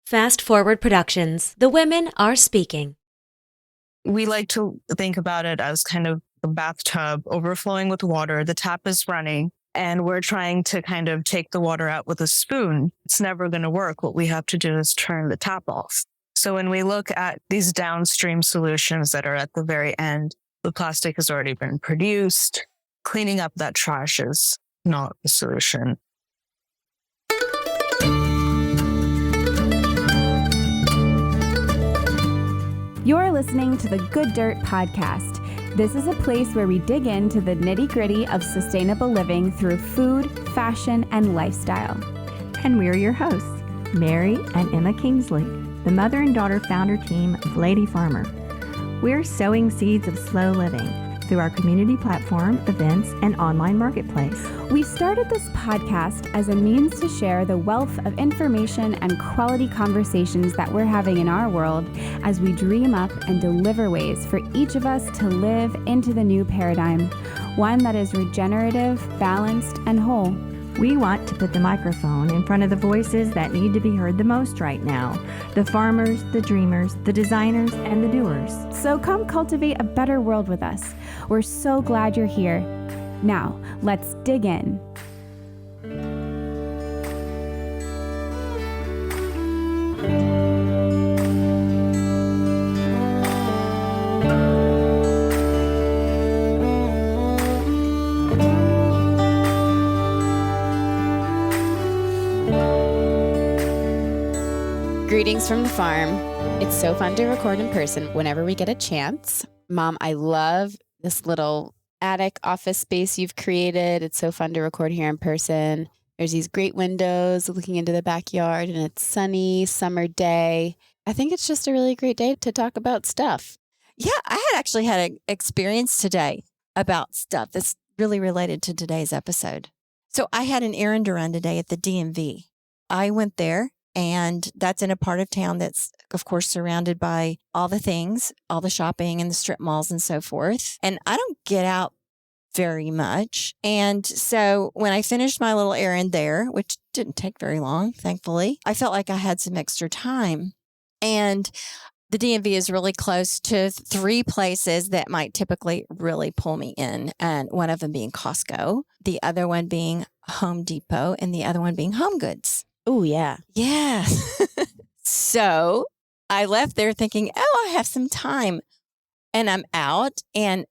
Fast Forward Productions. The women are speaking. We like to think about it as kind of a bathtub overflowing with water. The tap is running and we're trying to kind of take the water out with a spoon. It's never going to work. What we have to do is turn the tap off. So when we look at these downstream solutions that are at the very end, the plastic has already been produced. Cleaning up that trash is not the solution. You're listening to the Good Dirt Podcast. This is a place where we dig into the nitty-gritty of sustainable living through food, fashion, and lifestyle. And we're your hosts, Mary and Emma Kingsley, the mother and daughter founder team of Lady Farmer. We're sowing seeds of slow living through our community platform, events, and online marketplace. We started this podcast as a means to share the wealth of information and quality conversations that we're having in our world as we dream up and deliver ways for each of us to live into the new paradigm, one that is regenerative, balanced, and whole. We want to put the microphone in front of the voices that need to be heard the most right now. The farmers, the dreamers, the designers, and the doers. So come cultivate a better world with us. We're so glad you're here. Now, let's dig in. Greetings from the farm. It's so fun to record in person whenever we get a chance. Mom, I love this little attic office space you've created. It's so fun to record here in person. There's these great windows looking into the backyard, and it's sunny summer day. I think it's just a really great day to talk about stuff. Yeah, I had actually had an experience today about stuff that's really related to today's episode. So I had an errand to run today at the DMV. I went there. And that's in a part of town that's, of course, surrounded by all the things, all the shopping and the strip malls and so forth. And I don't get out very much. And so when I finished my little errand there, which didn't take very long, thankfully, I felt like I had some extra time. And the DMV is really close to three places that might typically really pull me in. And one of them being Costco, the other one being Home Depot, and the other one being Home Goods. Oh, yeah. Yeah. So I left there thinking, I have some time. And I'm out. And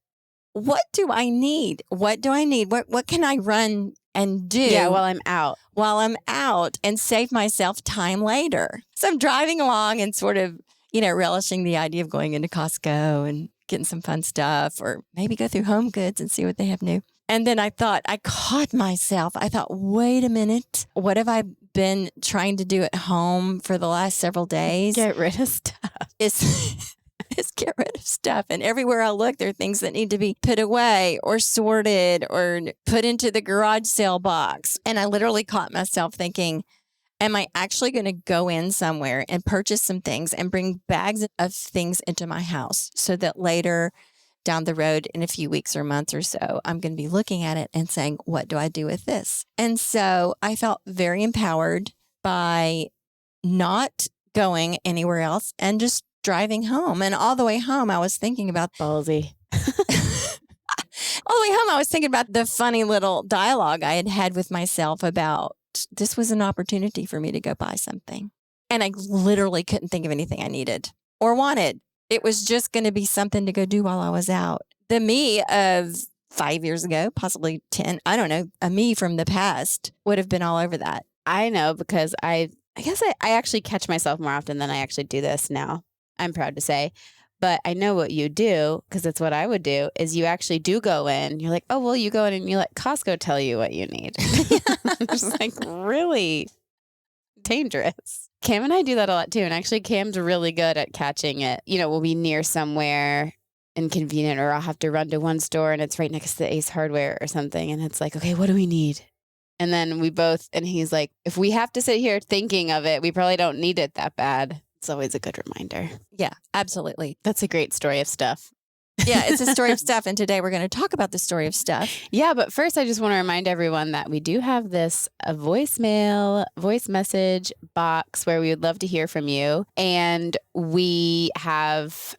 what do I need? What can I run and do? Yeah, while I'm out and save myself time later. So I'm driving along and sort of, relishing the idea of going into Costco and getting some fun stuff, or maybe go through Home Goods and see what they have new. And then I caught myself. I thought, wait a minute. What have I been trying to do at home for the last several days? Get rid of stuff. Is get rid of stuff. And everywhere I look, there are things that need to be put away or sorted or put into the garage sale box. And I literally caught myself thinking, am I actually going to go in somewhere and purchase some things and bring bags of things into my house so that later down the road in a few weeks or months or so, I'm going to be looking at it and saying, what do I do with this? And so I felt very empowered by not going anywhere else and just driving home. And all the way home, I was thinking about ballsy. All the way home, I was thinking about the funny little dialogue I had with myself about this was an opportunity for me to go buy something. And I literally couldn't think of anything I needed or wanted. It was just going to be something to go do while I was out. The me of 5 years ago, possibly 10, I don't know, a me from the past would have been all over that. I know, because I guess I actually catch myself more often than I actually do this now. I'm proud to say. But I know what you do, because it's what I would do, is you actually do go in. You're like, oh, well, you go in and you let Costco tell you what you need. Just like really dangerous. Cam and I do that a lot too. And actually, Cam's really good at catching it. We'll be near somewhere inconvenient, or I'll have to run to one store and it's right next to Ace Hardware or something. And it's like, okay, what do we need? And then and he's like, if we have to sit here thinking of it, we probably don't need it that bad. It's always a good reminder. Yeah, absolutely. That's a great story of stuff. Yeah, it's a story of stuff. And today we're going to talk about the story of stuff. Yeah, but first I just want to remind everyone that we do have this voice message box where we would love to hear from you. And we have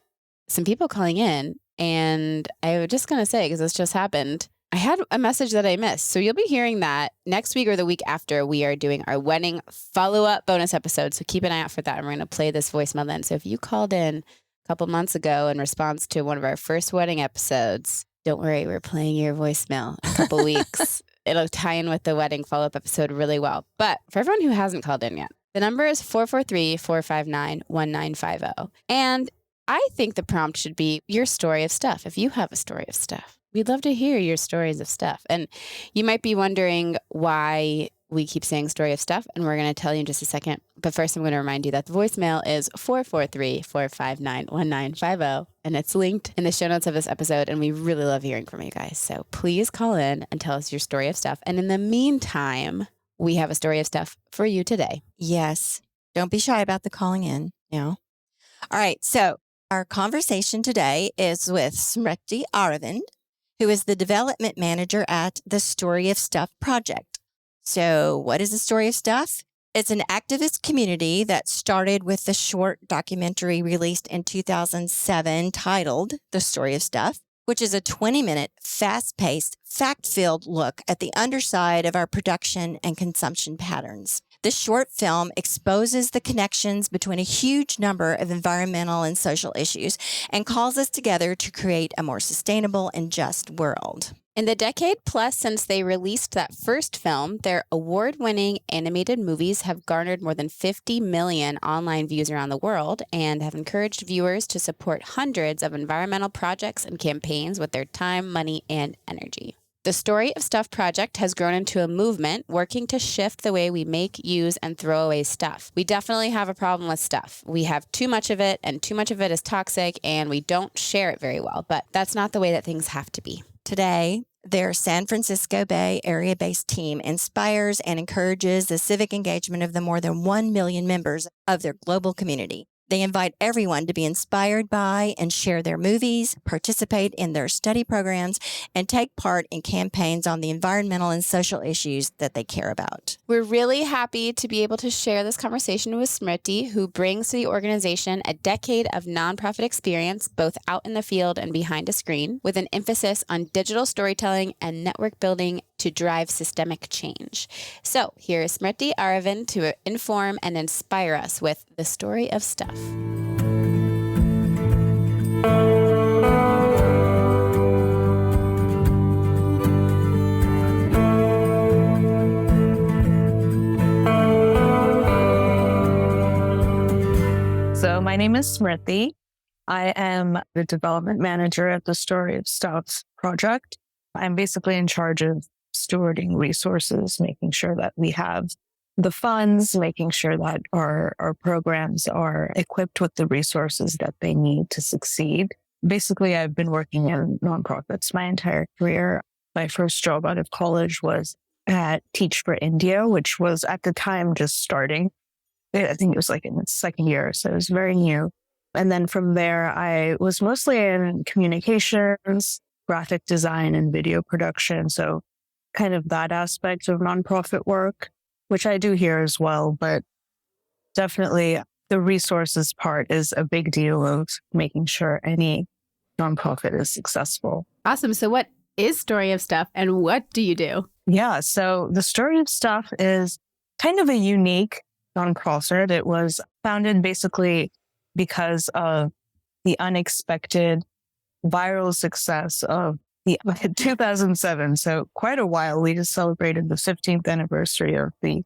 some people calling in. And I was just going to say, because this just happened, I had a message that I missed. So you'll be hearing that next week or the week after. We are doing our wedding follow-up bonus episode. So keep an eye out for that. And we're going to play this voicemail then. So if you called in a couple months ago in response to one of our first wedding episodes, don't worry, we're playing your voicemail in a couple weeks. It'll tie in with the wedding follow-up episode really well. But for everyone who hasn't called in yet, the number is 443-459-1950. And I think the prompt should be your story of stuff. If you have a story of stuff, we'd love to hear your stories of stuff. And you might be wondering why we keep saying story of stuff, and we're going to tell you in just a second. But first, I'm going to remind you that the voicemail is 443-459-1950, and it's linked in the show notes of this episode, and we really love hearing from you guys. So please call in and tell us your story of stuff. And in the meantime, we have a story of stuff for you today. Yes. Don't be shy about the calling in. All right. So our conversation today is with Smruti Aravind, who is the development manager at the Story of Stuff project. So what is the Story of Stuff? It's an activist community that started with the short documentary released in 2007 titled The Story of Stuff, which is a 20-minute, fast-paced, fact-filled look at the underside of our production and consumption patterns. This short film exposes the connections between a huge number of environmental and social issues and calls us together to create a more sustainable and just world. In the decade plus since they released that first film, their award-winning animated movies have garnered more than 50 million online views around the world and have encouraged viewers to support hundreds of environmental projects and campaigns with their time, money, and energy. The Story of Stuff project has grown into a movement working to shift the way we make, use, and throw away stuff. We definitely have a problem with stuff. We have too much of it, and too much of it is toxic, and we don't share it very well. But that's not the way that things have to be. Today, their San Francisco Bay Area-based team inspires and encourages the civic engagement of the more than 1 million members of their global community. They invite everyone to be inspired by and share their movies, participate in their study programs, and take part in campaigns on the environmental and social issues that they care about. We're really happy to be able to share this conversation with Smruti, who brings to the organization a decade of nonprofit experience, both out in the field and behind a screen, with an emphasis on digital storytelling and network building to drive systemic change. So here is Smruti Aravind to inform and inspire us with the story of stuff. So my name is Smruti. I am the development manager at the Story of Stuff project. I'm basically in charge of stewarding resources, making sure that we have the funds, making sure that our programs are equipped with the resources that they need to succeed. Basically, I've been working in nonprofits my entire career. My first job out of college was at Teach for India, which was at the time just starting. I think it was like in its second year, so it was very new. And then from there, I was mostly in communications, graphic design, and video production. So kind of that aspect of nonprofit work, which I do here as well. But definitely the resources part is a big deal of making sure any nonprofit is successful. Awesome. So what is Story of Stuff and what do you do? Yeah, so the Story of Stuff is kind of a unique nonprofit. It was founded basically because of the unexpected viral success of the 2007. So quite a while. We just celebrated the 15th anniversary of the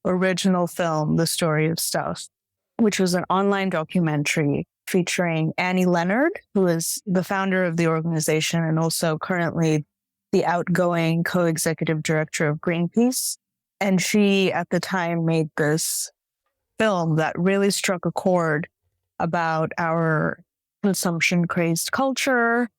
original film, The Story of Stuff, which was an online documentary featuring Annie Leonard, who is the founder of the organization and also currently the outgoing co-executive director of Greenpeace. And she, at the time, made this film that really struck a chord about our consumption-crazed culture,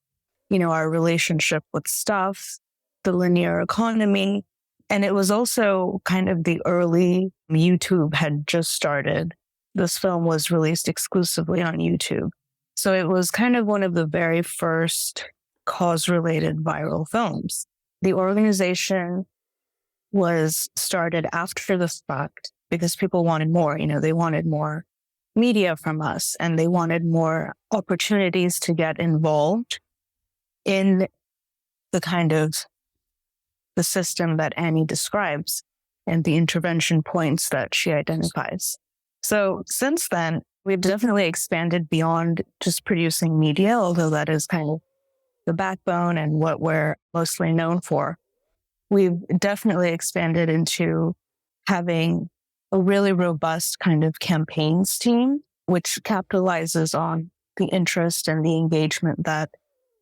our relationship with stuff, the linear economy. And it was also kind of the early YouTube had just started. This film was released exclusively on YouTube. So it was kind of one of the very first cause-related viral films. The organization was started after the fact because people wanted more. They wanted more media from us, and they wanted more opportunities to get involved in the kind of the system that Annie describes and the intervention points that she identifies. So since then, we've definitely expanded beyond just producing media, although that is kind of the backbone and what we're mostly known for. We've definitely expanded into having a really robust kind of campaigns team, which capitalizes on the interest and the engagement that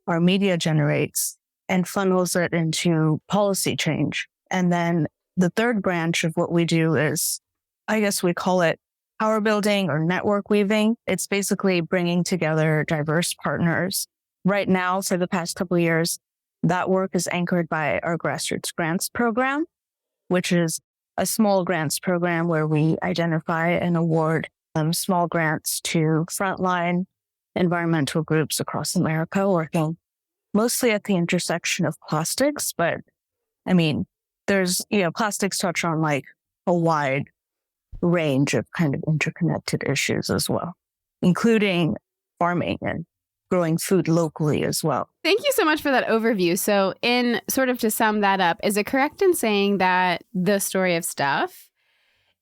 our media generates and funnels it into policy change. And then the third branch of what we do is, I guess we call it power building or network weaving. It's basically bringing together diverse partners. Right now, for the past couple of years, that work is anchored by our grassroots grants program, which is a small grants program where we identify and award small grants to frontline environmental groups across America, working mostly at the intersection of plastics. But I mean, there's, plastics touch on like a wide range of kind of interconnected issues as well, including farming and growing food locally as well. Thank you so much for that overview. So in sort of to sum that up, is it correct in saying that The Story of Stuff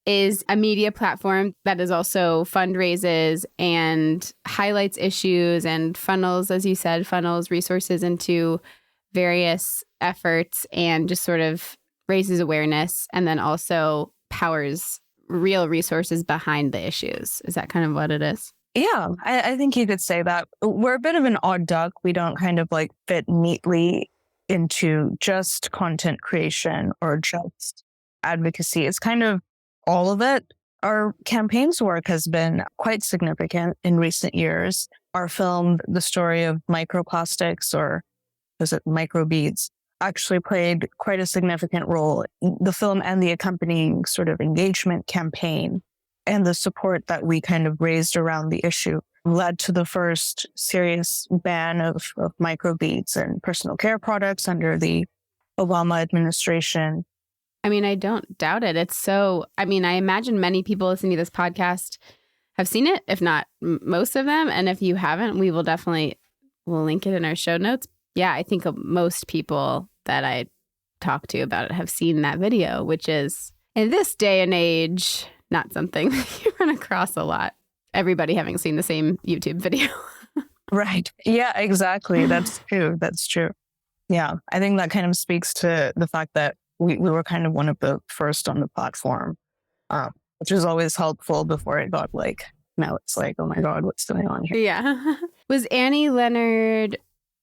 is a media platform that is also fundraises and highlights issues and funnels, as you said, funnels resources into various efforts and just sort of raises awareness and then also powers real resources behind the issues? Is that kind of what it is? Yeah, I think you could say that. We're a bit of an odd duck. We don't kind of like fit neatly into just content creation or just advocacy. It's kind of all of it. Our campaigns work has been quite significant in recent years. Our film, The Story of Microplastics, or was it Microbeads, actually played quite a significant role. The film and the accompanying sort of engagement campaign and the support that we kind of raised around the issue led to the first serious ban of microbeads and personal care products under the Obama administration. I mean, I don't doubt it. I imagine many people listening to this podcast have seen it, if not most of them. And if you haven't, we'll link it in our show notes. Yeah, I think most people that I talk to about it have seen that video, which is in this day and age, not something that you run across a lot. Everybody having seen the same YouTube video. Right. Yeah, exactly. That's true. That's true. Yeah. I think that kind of speaks to the fact that we were kind of one of the first on the platform, which was always helpful before it got now it's like, oh my God, what's going on here? Yeah. Was Annie Leonard,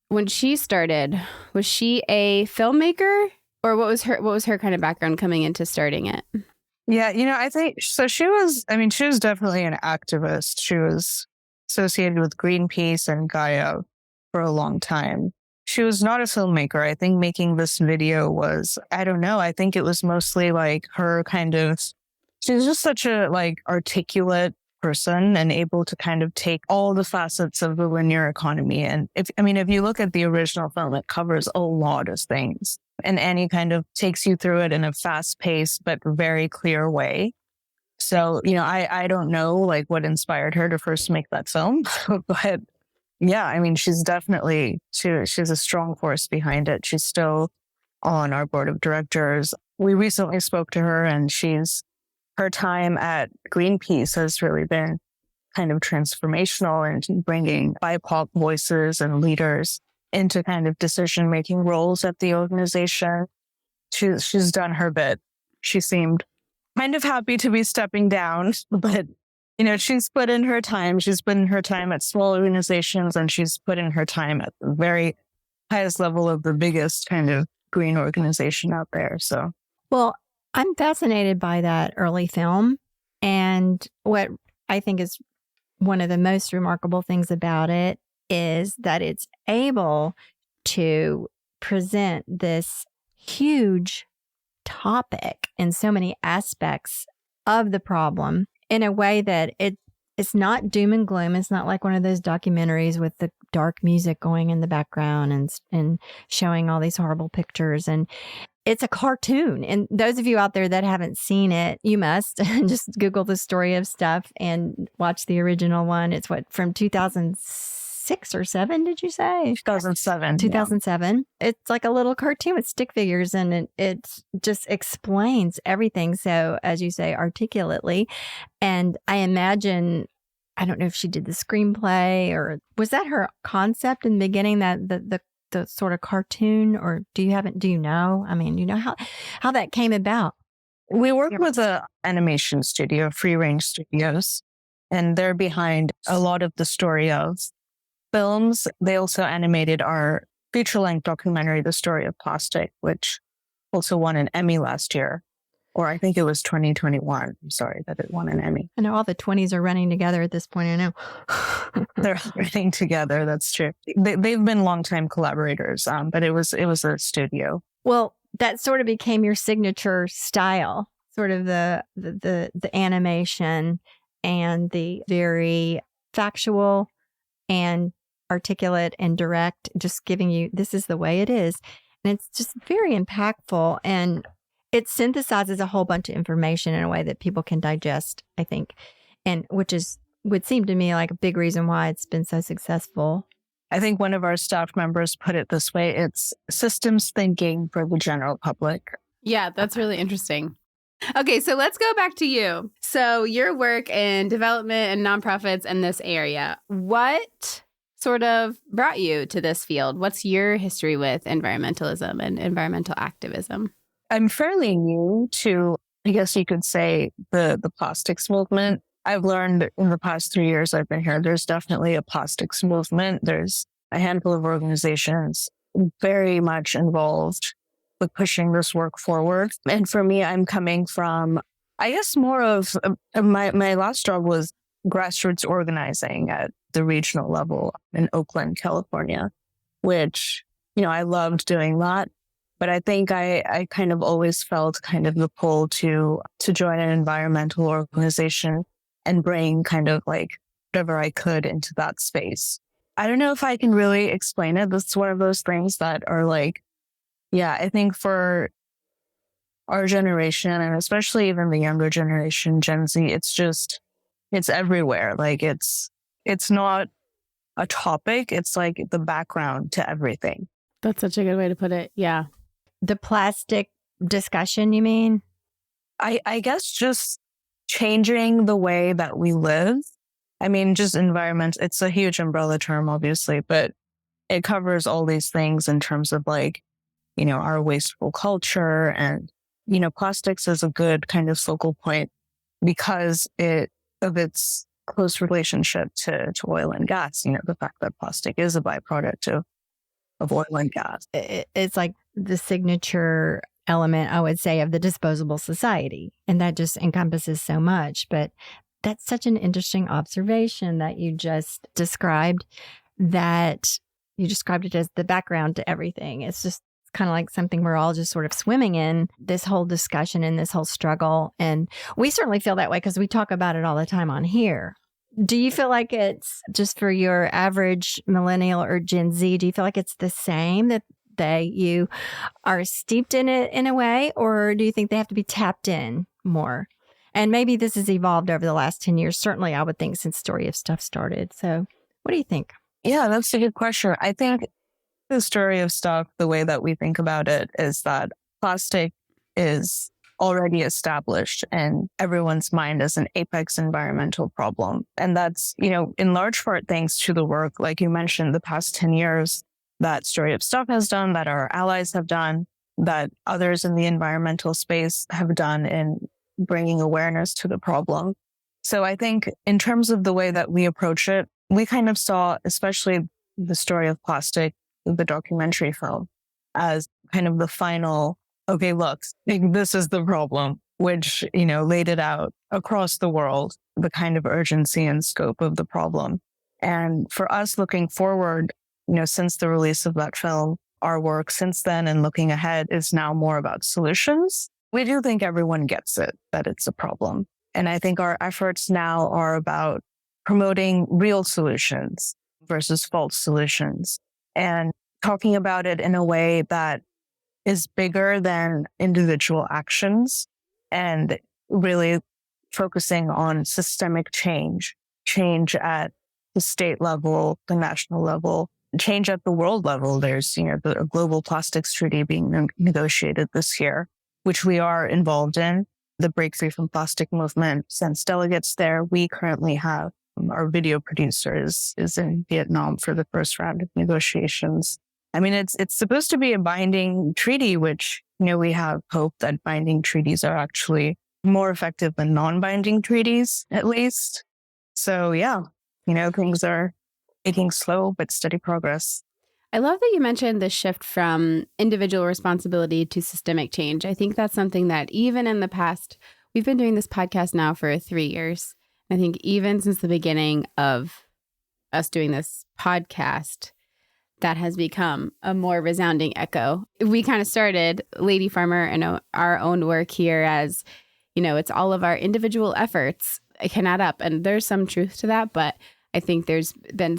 when she started, was she a filmmaker or what was her kind of background coming into starting it? Yeah, I think so. She was definitely an activist. She was associated with Greenpeace and Gaia for a long time. She was not a filmmaker. I think making this video was, I don't know, I think it was mostly like her kind of, she was just such a articulate person and able to kind of take all the facets of the linear economy. And if you look at the original film, it covers a lot of things. And Annie kind of takes you through it in a fast-paced but very clear way. So, I don't know what inspired her to first make that film, but yeah, she's definitely, she's a strong force behind it. She's still on our board of directors. We recently spoke to her, and her time at Greenpeace has really been kind of transformational in bringing BIPOC voices and leaders into kind of decision-making roles at the organization. She's done her bit. She seemed kind of happy to be stepping down, but, she's put in her time. She's put in her time at small organizations, and she's put in her time at the very highest level of the biggest kind of green organization out there. So, Well, I'm fascinated by that early film. And what I think is one of the most remarkable things about it is that it's able to present this huge topic in so many aspects of the problem in a way that it's not doom and gloom. It's not like one of those documentaries with the dark music going in the background and showing all these horrible pictures. And it's a cartoon. And those of you out there that haven't seen it, you must just Google the story of stuff and watch the original one. It's from 2006 or 7, did you say? 2007. 2007. It's like a little cartoon with stick figures, and it just explains everything. So, as you say, articulately. And I imagine, I don't know if she did the screenplay, or was that her concept in the beginning, that the sort of cartoon, or do you know? I mean, you know how that came about? We work with an animation studio, Free Range Studios, and they're behind a lot of the story of films. They also animated our feature-length documentary, The Story of Plastic, which also won an Emmy last year. Or I think it was 2021. I'm sorry that it won an Emmy. I know all the 20s are running together at this point. I know. They're running together. That's true. They've been longtime collaborators, but it was a studio. Well, that sort of became your signature style, sort of the animation and the very factual and articulate and direct, just giving you, this is the way it is. And it's just very impactful, and it synthesizes a whole bunch of information in a way that people can digest, I think, and would seem to me like a big reason why it's been so successful. I think one of our staff members put it this way: it's systems thinking for the general public. Yeah, that's really interesting. Okay, so let's go back to you. So your work in development and nonprofits in this area, what sort of brought you to this field? What's your history with environmentalism and environmental activism? I'm fairly new to, I guess you could say, the plastics movement. I've learned in the past 3 years I've been here, there's definitely a plastics movement. There's a handful of organizations very much involved with pushing this work forward. And for me, I'm coming from, I guess, more of my last job was grassroots organizing at the regional level in Oakland, California, which, I loved doing that. But I think I kind of always felt kind of the pull to join an environmental organization and bring kind of like whatever I could into that space. I don't know if I can really explain it. This is one of those things that are like, yeah, I think for our generation, and especially even the younger generation, Gen Z, it's everywhere. Like it's not a topic. It's like the background to everything. That's such a good way to put it. Yeah. The plastic discussion, you mean? I guess just changing the way that we live. I mean, just environment. It's a huge umbrella term, obviously, but it covers all these things in terms of like, our wasteful culture. And, plastics is a good kind of focal point because of its close relationship to oil and gas. The fact that plastic is a byproduct of oil and gas. It's like the signature element, I would say, of the disposable society. And that just encompasses so much. But that's such an interesting observation that you just described, that you described it as the background to everything. It's just kind of like something we're all just sort of swimming in, this whole discussion and this whole struggle. And we certainly feel that way because we talk about it all the time on here. Do you feel like it's just for your average millennial or Gen Z, do you feel like it's the same, that you are steeped in it in a way, or do you think they have to be tapped in more? And maybe this has evolved over the last 10 years. Certainly, I would think, since Story of Stuff started. So what do you think? Yeah, that's a good question. I think the Story of Stuff, the way that we think about it is that plastic is already established in everyone's mind as an apex environmental problem. And that's, in large part thanks to the work, like you mentioned, the past 10 years that Story of Stuff has done, that our allies have done, that others in the environmental space have done in bringing awareness to the problem. So I think in terms of the way that we approach it, we kind of saw, especially the Story of Plastic, the documentary film, as kind of the final, okay, look, this is the problem, which, laid it out across the world, the kind of urgency and scope of the problem. And for us looking forward, since the release of that film, our work since then and looking ahead is now more about solutions. We do think everyone gets it, that it's a problem. And I think our efforts now are about promoting real solutions versus false solutions and talking about it in a way that is bigger than individual actions and really focusing on systemic change at the state level, the national level, change at the world level. There's, the global plastics treaty being negotiated this year, which we are involved in. The Break Free from Plastic movement sends delegates there. We currently have our video producer is in Vietnam for the first round of negotiations. I mean, it's supposed to be a binding treaty, which, we have hope that binding treaties are actually more effective than non-binding treaties, at least. So yeah, things are making slow but steady progress. I love that you mentioned the shift from individual responsibility to systemic change. I think that's something that even in the past, we've been doing this podcast now for 3 years. I think even since the beginning of us doing this podcast, that has become a more resounding echo. We kind of started Lady Farmer and our own work here as, it's all of our individual efforts can add up. And there's some truth to that. But I think there's been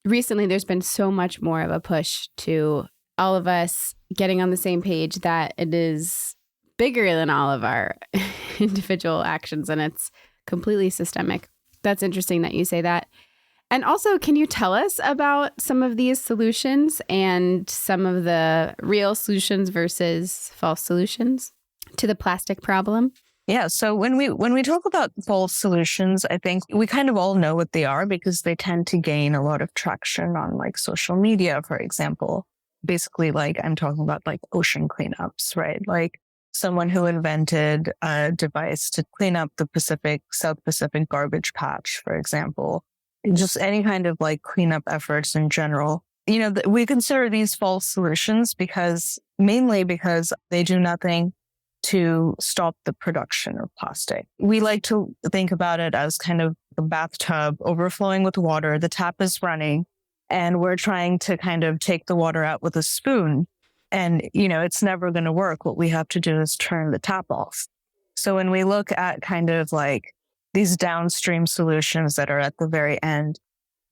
recently there's been so much more of a push to all of us getting on the same page that it is bigger than all of our individual actions. And it's completely systemic. That's interesting that you say that. And also, can you tell us about some of these solutions and some of the real solutions versus false solutions to the plastic problem? Yeah. So when we talk about false solutions, I think we kind of all know what they are because they tend to gain a lot of traction on like social media, for example. Basically, like I'm talking about like ocean cleanups, right? Like someone who invented a device to clean up the South Pacific garbage patch, for example. Just any kind of like cleanup efforts in general. We consider these false solutions mainly because they do nothing to stop the production of plastic. We like to think about it as kind of a bathtub overflowing with water. The tap is running and we're trying to kind of take the water out with a spoon. And, it's never going to work. What we have to do is turn the tap off. So when we look at kind of like these downstream solutions that are at the very end,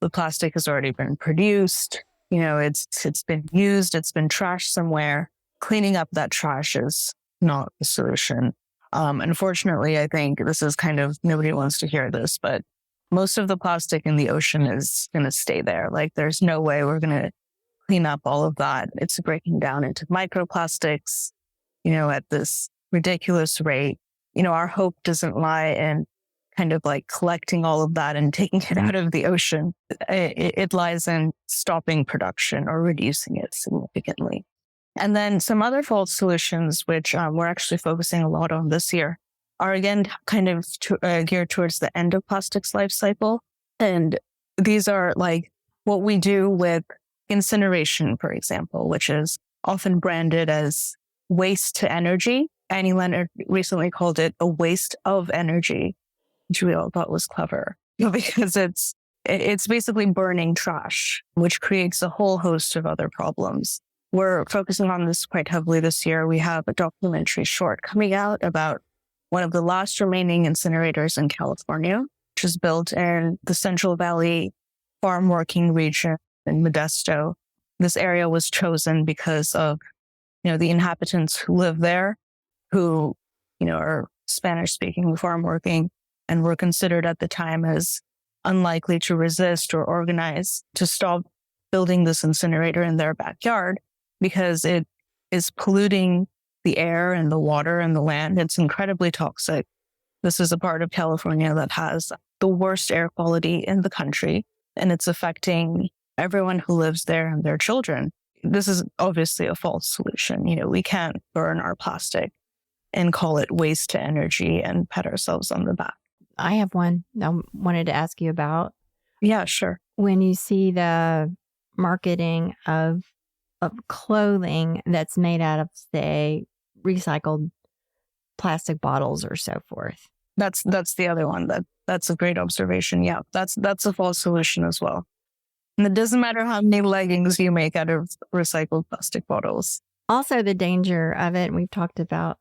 the plastic has already been produced, it's been used, it's been trashed somewhere. Cleaning up that trash is not the solution. Unfortunately, I think this is kind of, nobody wants to hear this, but most of the plastic in the ocean is going to stay there. Like there's no way we're going to clean up all of that. It's breaking down into microplastics, at this ridiculous rate. Our hope doesn't lie in kind of like collecting all of that and taking it out of the ocean. It lies in stopping production or reducing it significantly. And then some other false solutions, which we're actually focusing a lot on this year, are again kind of geared towards the end of plastic's life cycle. And these are like what we do with incineration, for example, which is often branded as waste to energy. Annie Leonard recently called it a waste of energy, which we all thought was clever because it's basically burning trash, which creates a whole host of other problems. We're focusing on this quite heavily this year. We have a documentary short coming out about one of the last remaining incinerators in California, which is built in the Central Valley farm working region in Modesto. This area was chosen because of, the inhabitants who live there, who, are Spanish speaking, farm working, and were considered at the time as unlikely to resist or organize to stop building this incinerator in their backyard because it is polluting the air and the water and the land. It's incredibly toxic. This is a part of California that has the worst air quality in the country, and it's affecting everyone who lives there and their children. This is obviously a false solution. We can't burn our plastic and call it waste to energy and pat ourselves on the back. I have one I wanted to ask you about. Yeah, sure. When you see the marketing of clothing that's made out of, say, recycled plastic bottles or so forth. That's the other one. That's a great observation. Yeah, that's a false solution as well. And it doesn't matter how many leggings you make out of recycled plastic bottles. Also, the danger of it, and we've talked about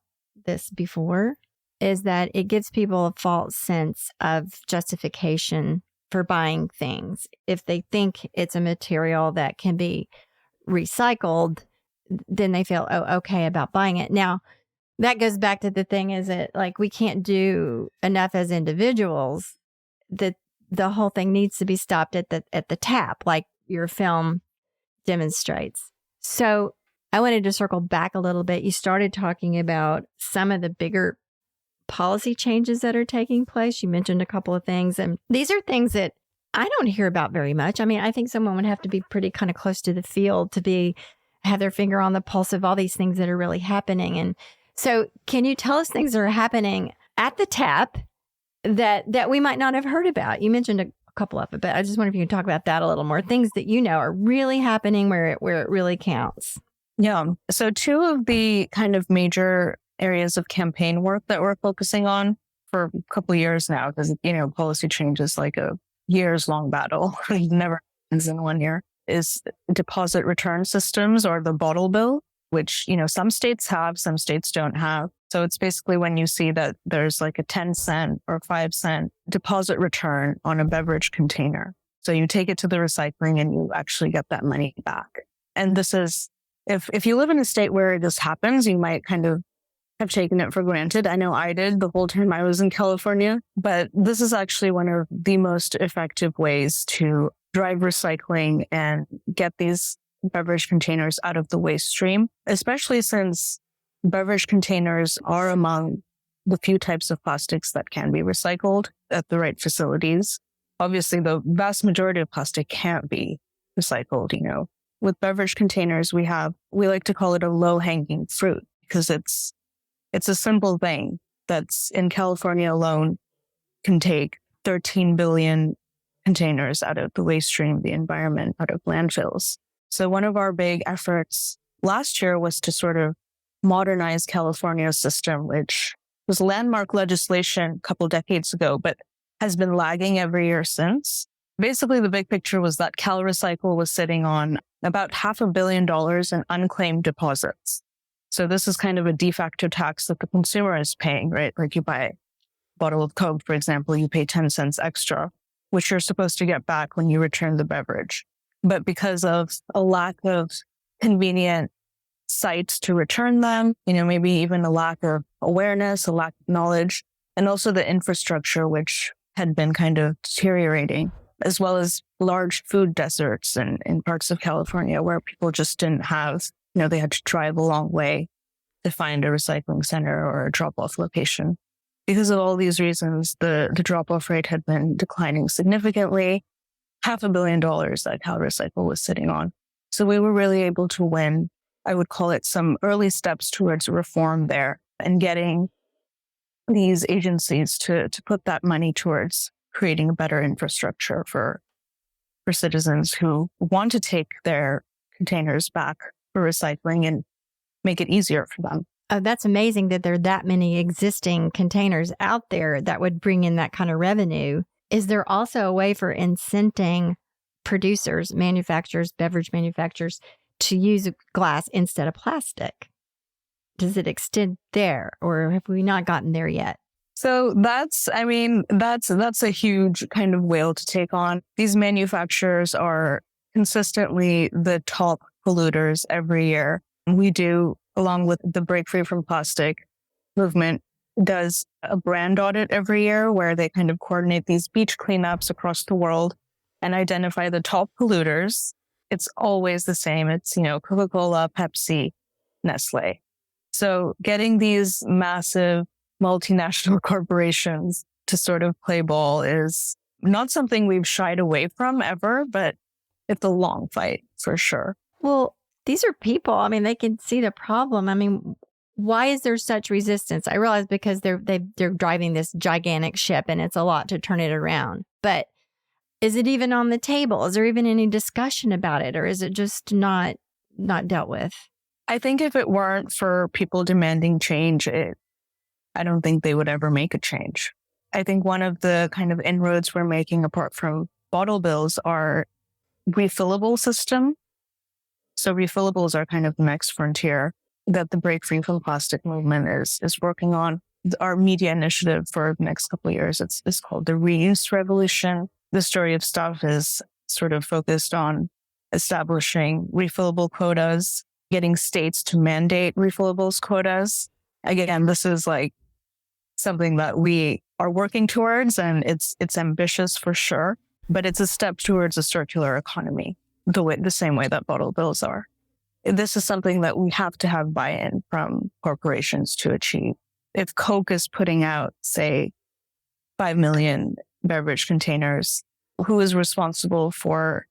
this before, is that it gives people a false sense of justification for buying things. If they think it's a material that can be recycled, then they feel, oh, okay about buying it. Now, that goes back to the thing is that like we can't do enough as individuals, that the whole thing needs to be stopped at the tap, like your film demonstrates. So I wanted to circle back a little bit. You started talking about some of the bigger policy changes that are taking place. You mentioned a couple of things, and these are things that I don't hear about very much. I mean, I think someone would have to be pretty kind of close to the field to have their finger on the pulse of all these things that are really happening. And so can you tell us things that are happening at the tap that we might not have heard about? You mentioned a couple of it, but I just wonder if you can talk about that a little more. Things that you know are really happening where it really counts. Yeah. So two of the kind of major areas of campaign work that we're focusing on for a couple of years now, because, policy change is like a years long battle. It never ends in 1 year, is deposit return systems, or the bottle bill, which, some states have, some states don't have. So it's basically when you see that there's like a 10-cent or 5-cent deposit return on a beverage container. So you take it to the recycling and you actually get that money back. And this is, if you live in a state where this happens, you might kind of have taken it for granted. I know I did the whole time I was in California, but this is actually one of the most effective ways to drive recycling and get these beverage containers out of the waste stream, especially since beverage containers are among the few types of plastics that can be recycled at the right facilities. Obviously, the vast majority of plastic can't be recycled, With beverage containers, we like to call it a low-hanging fruit, because it's a simple thing that's in California alone can take 13 billion containers out of the waste stream, the environment, out of landfills. So one of our big efforts last year was to sort of modernize California's system, which was landmark legislation a couple decades ago, but has been lagging every year since. Basically, the big picture was that CalRecycle was sitting on about $500 million in unclaimed deposits. So this is kind of a de facto tax that the consumer is paying, right? Like you buy a bottle of Coke, for example, you pay 10 cents extra, which you're supposed to get back when you return the beverage. But because of a lack of convenient sites to return them, maybe even a lack of awareness, a lack of knowledge, and also the infrastructure, which had been kind of deteriorating, as well as large food deserts in parts of California where people just didn't have, they had to drive a long way to find a recycling center or a drop-off location. Because of all these reasons, the drop-off rate had been declining significantly. $500 million that CalRecycle was sitting on. So we were really able to win, I would call it, some early steps towards reform there, and getting these agencies to put that money towards creating a better infrastructure for citizens who want to take their containers back for recycling and make it easier for them. Oh, that's amazing that there are that many existing containers out there that would bring in that kind of revenue. Is there also a way for incenting producers, manufacturers, beverage manufacturers to use glass instead of plastic? Does it extend there, or have we not gotten there yet? So that's a huge kind of whale to take on. These manufacturers are consistently the top polluters every year. We do, along with the Break Free from Plastic movement, does a brand audit every year where they kind of coordinate these beach cleanups across the world and identify the top polluters. It's always the same. It's, Coca-Cola, Pepsi, Nestle. So getting these massive multinational corporations to sort of play ball is not something we've shied away from ever, but it's a long fight for sure. Well, these are people. I mean, they can see the problem. I mean, why is there such resistance? I realize because they're driving this gigantic ship and it's a lot to turn it around. But is it even on the table? Is there even any discussion about it, or is it just not dealt with? I think if it weren't for people demanding change, I don't think they would ever make a change. I think one of the kind of inroads we're making, apart from bottle bills, are refillable system. So refillables are kind of the next frontier that the Break Free from Plastic movement is working on. our media initiative for the next couple of years. It's called the Reuse Revolution. The story of stuff is sort of focused on establishing refillable quotas, getting states to mandate refillables quotas. Again, this is like something that we are working towards, and it's ambitious for sure, but it's a step towards a circular economy, the same way that bottle bills are. This is something that we have to have buy-in from corporations to achieve. If Coke is putting out, say, 5 million beverage containers, who is responsible for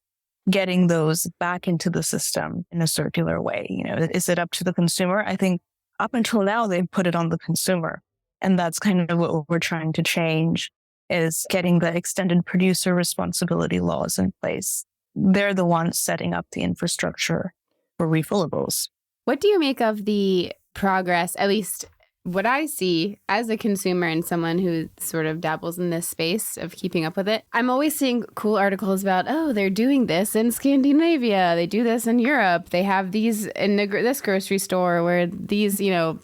getting those back into the system in a circular way? You know, is it up to the consumer? I think up until now, they've put it on the consumer. And that's kind of what we're trying to change, is getting the extended producer responsibility laws in place. They're the ones setting up the infrastructure for refillables. What do you make of the progress, at least what I see as a consumer and someone who sort of dabbles in this space of keeping up with it? I'm always seeing cool articles about, oh, they're doing this in Scandinavia. They do this in Europe. They have these in this grocery store where these, you know,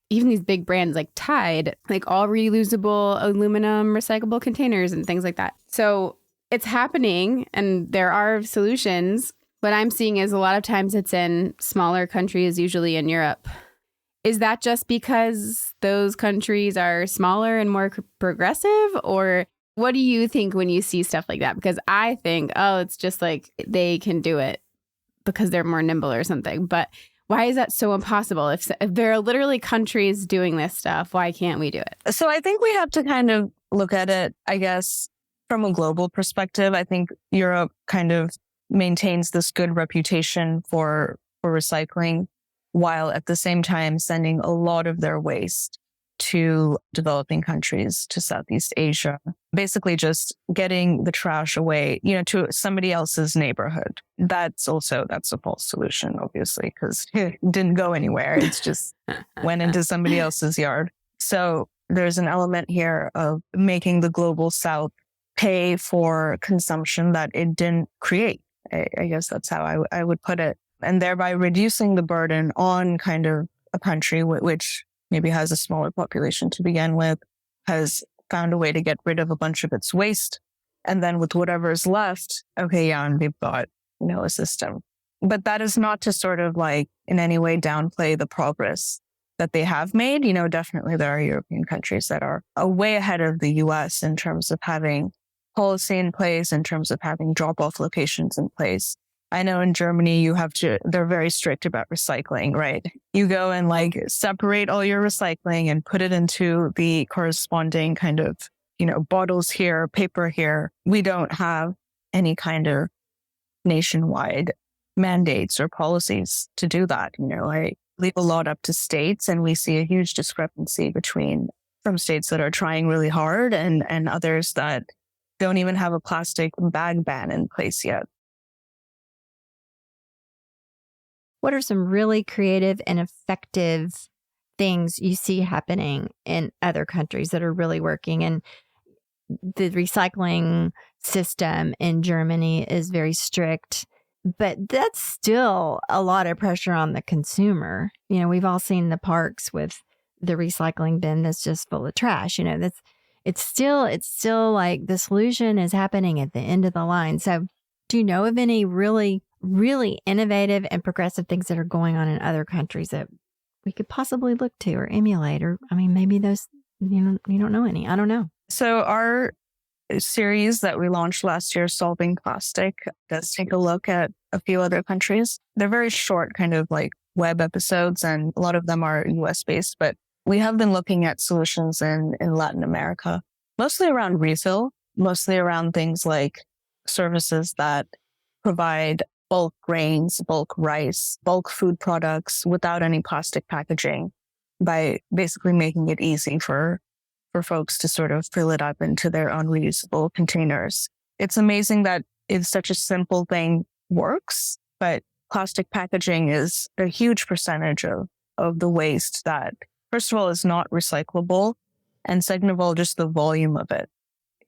even these big brands like Tide, like all reusable aluminum recyclable containers and things like that. So it's happening and there are solutions. What I'm seeing is a lot of times it's in smaller countries, usually in Europe. Is that just because those countries are smaller and more progressive? Or what do you think when you see stuff like that? Because I think, oh, it's just like they can do it because they're more nimble or something. But why is that so impossible? If there are literally countries doing this stuff, why can't we do it? So I think we have to kind of look at it, I guess, from a global perspective. I think Europe kind of maintains this good reputation for recycling, while at the same time sending a lot of their waste to developing countries, to Southeast Asia, basically just getting the trash away, you know, to somebody else's neighborhood. That's a false solution, obviously, because it didn't go anywhere. It's just went into somebody else's yard. So there's an element here of making the global South pay for consumption that it didn't create. I guess that's how I would put it. And thereby reducing the burden on kind of a country which maybe has a smaller population to begin with, has found a way to get rid of a bunch of its waste. And then with whatever's left, okay, yeah, and we've got, you know, a system. But that is not to sort of like in any way downplay the progress that they have made. You know, definitely there are European countries that are way ahead of the US in terms of having policy in place, in terms of having drop-off locations in place. I know in Germany, they're very strict about recycling, right? You go and like separate all your recycling and put it into the corresponding kind of, you know, bottles here, paper here. We don't have any kind of nationwide mandates or policies to do that. You know, I leave a lot up to states, and we see a huge discrepancy from states that are trying really hard and others that don't even have a plastic bag ban in place yet. What are some really creative and effective things you see happening in other countries that are really working? And the recycling system in Germany is very strict, but that's still a lot of pressure on the consumer. You know, we've all seen the parks with the recycling bin that's just full of trash. You know, it's still like the solution is happening at the end of the line. So do you know of any really innovative and progressive things that are going on in other countries that we could possibly look to or emulate? Or, I mean, maybe those, you don't know any. I don't know. So our series that we launched last year, Solving Plastic, does take a look at a few other countries. They're very short kind of like web episodes, and a lot of them are US based, but we have been looking at solutions in Latin America, mostly around refill, mostly around things like services that provide bulk grains, bulk rice, bulk food products without any plastic packaging, by basically making it easy for folks to sort of fill it up into their own reusable containers. It's amazing that it's such a simple thing works, but plastic packaging is a huge percentage of the waste that, first of all, is not recyclable, and second of all, just the volume of it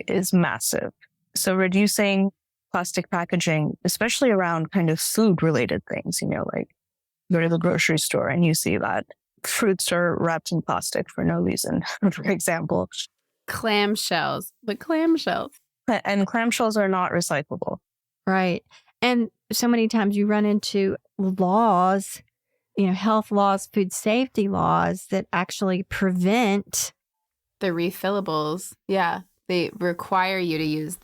is massive. So reducing plastic packaging, especially around kind of food related things, you know, like you go to the grocery store and you see that fruits are wrapped in plastic for no reason, for example. Clamshells. The clamshells. And clamshells are not recyclable. Right. And so many times you run into laws, health laws, food safety laws that actually prevent The refillables. Yeah. They require you to use